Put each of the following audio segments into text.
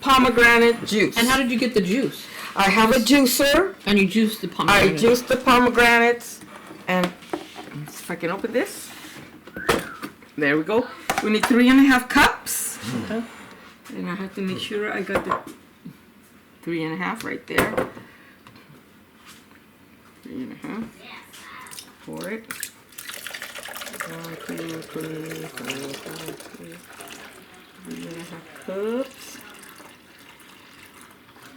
pomegranate juice. And how did you get the juice? I have a juicer. And you juiced the pomegranate. I juiced the pomegranates. And if I can open this. There we go. We need 3.5 cups. Okay. And I have to make sure I got the 3.5 right there. 3.5. Pour it. 1, 2, 3, 4, 5, 6, 3.5 cups.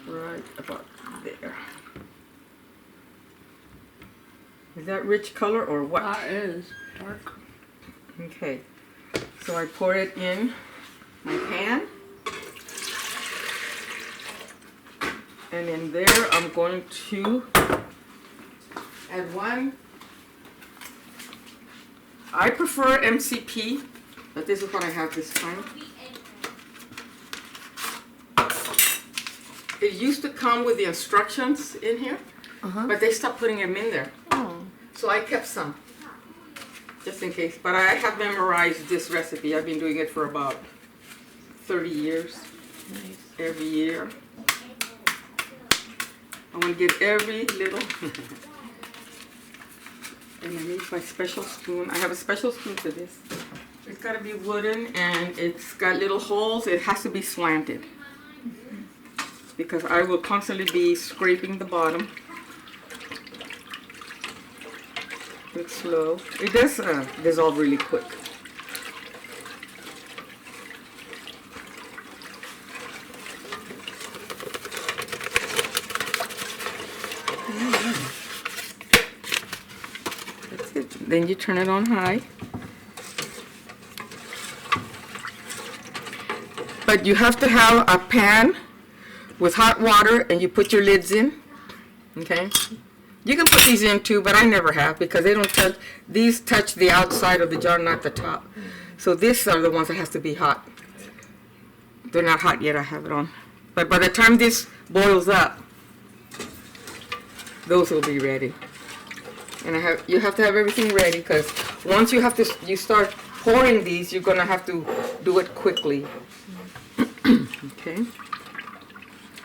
Right about there. Is that rich color or what? That is dark. Okay. So I pour it in my pan. And in there I'm going to add one. I prefer MCP, but this is what I have this time. It used to come with the instructions in here, but they stopped putting them in there. Oh. So I kept some, just in case. But I have memorized this recipe. I've been doing it for about 30 years. Nice. Every year. I want to get every little. And I need my special spoon. I have a special spoon for this. It's got to be wooden and it's got little holes. It has to be slanted. Because I will constantly be scraping the bottom. It's slow. It does dissolve really quick. That's it. Then you turn it on high. But you have to have a pan with hot water and you put your lids in. Okay? You can put these in too, but I never have because they don't touch, these touch the outside of the jar, not the top. So these are the ones that has to be hot. They're not hot yet, I have it on. But by the time this boils up, those will be ready. And you have to have everything ready because once you start pouring these, you're gonna have to do it quickly. Okay.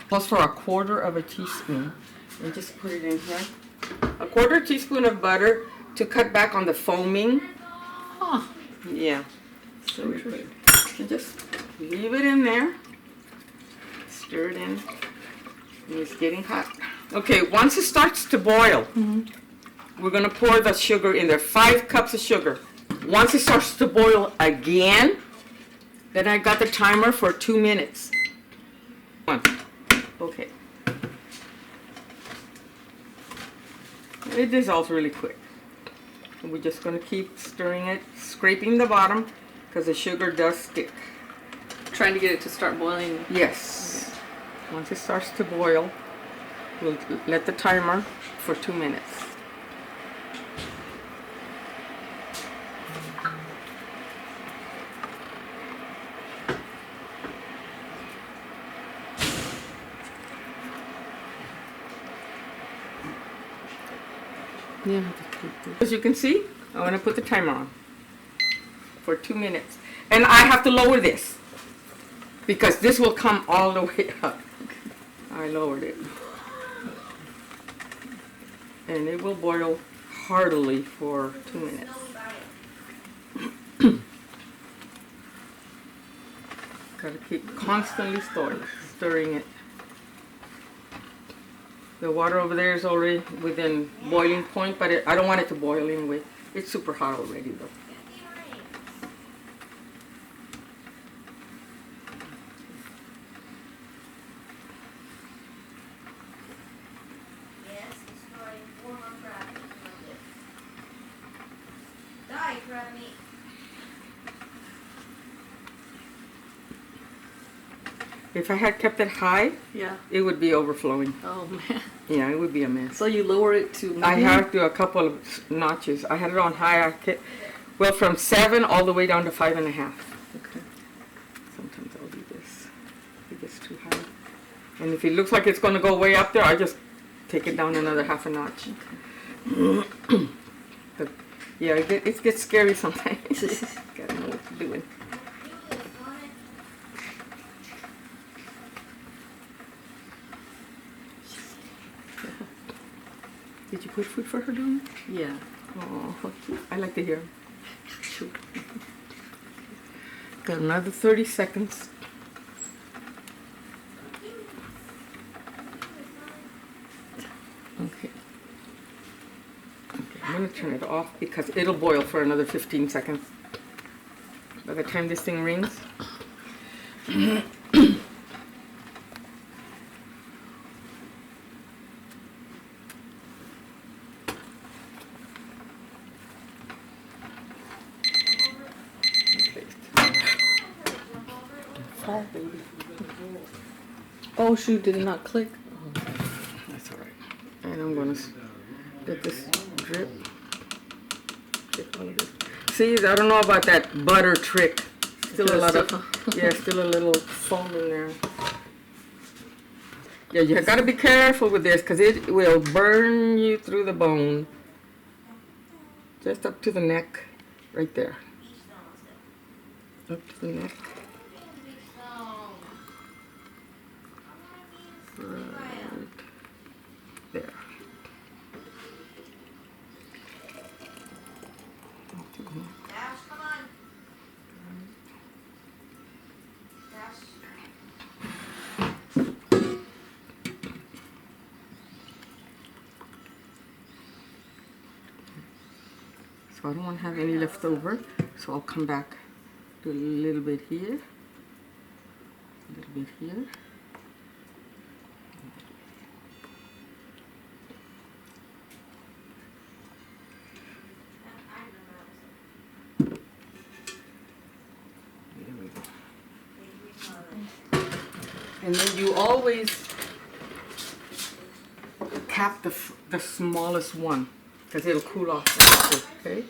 Plus for 1/4 teaspoon. And just put it in here. 1/4 teaspoon of butter to cut back on the foaming. Huh. Yeah. So we put it. And just leave it in there. Stir it in. And it's getting hot. Okay, once it starts to boil, we're going to pour the sugar in there. 5 cups of sugar. Once it starts to boil again, then I got the timer for 2 minutes. Okay. It dissolves really quick. And we're just going to keep stirring it, scraping the bottom, because the sugar does stick. Trying to get it to start boiling. Yes. Once it starts to boil, we'll let the timer for 2 minutes. Yeah. As you can see, I'm going to put the timer on for 2 minutes. And I have to lower this because this will come all the way up. I lowered it. And it will boil heartily for 2 minutes. Gotta keep constantly stirring it. The water over there is already within boiling point, but I don't want it to boil anyway. It's super hot already though. If I had kept it high, Yeah. it would be overflowing. Oh man. Yeah, it would be a mess. So you lower it to medium? I have to a couple of notches. I had it on high. Well, from 7 all the way down to 5.5. Okay. Sometimes I'll do this. If it gets too high. And if it looks like it's going to go way up there, I just take it down another half a notch. Okay. But yeah, it gets scary sometimes. Gotta know what you're doing. Did you put food for her, Donna? Yeah. Oh, I like to hear. Shoot. Got another 30 seconds. Okay. I'm gonna turn it off because it'll boil for another 15 seconds. By the time this thing rings. Fall, baby. Oh shoot! Did it not click? That's all right. And I'm gonna let this drip. See, I don't know about that butter trick. Still a lot of, yeah, still a little foam in there. Yeah, you gotta be careful with this because it will burn you through the bone. Just up to the neck, right there. Up to the neck. Right there. So I don't want to have any left over, so I'll come back, do a little bit here, a little bit here. There we go. And then you always cap the smallest one, because it'll cool off faster, okay?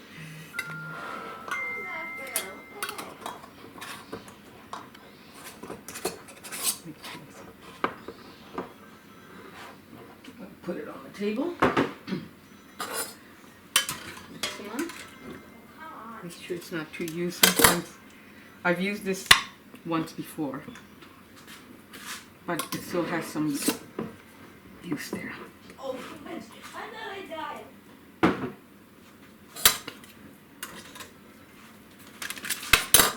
Put it on the table. Make sure it's not too used. Sometimes I've used this once before, but it still has some use there. Oh, I thought I died.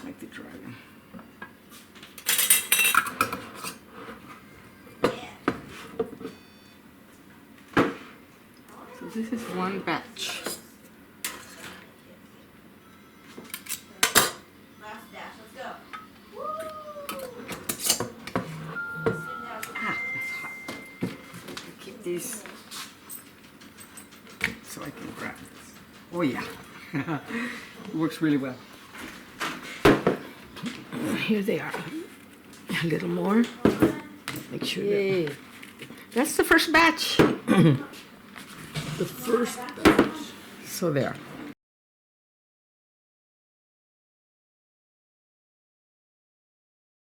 Like the dragon. So this is one batch. Last dash, let's go. Woo! Ah, it's hot. Keep these so I can grab this. Oh yeah, it works really well. Here they are. A little more. Make sure. Yay! That's the first batch. The first batch. So there.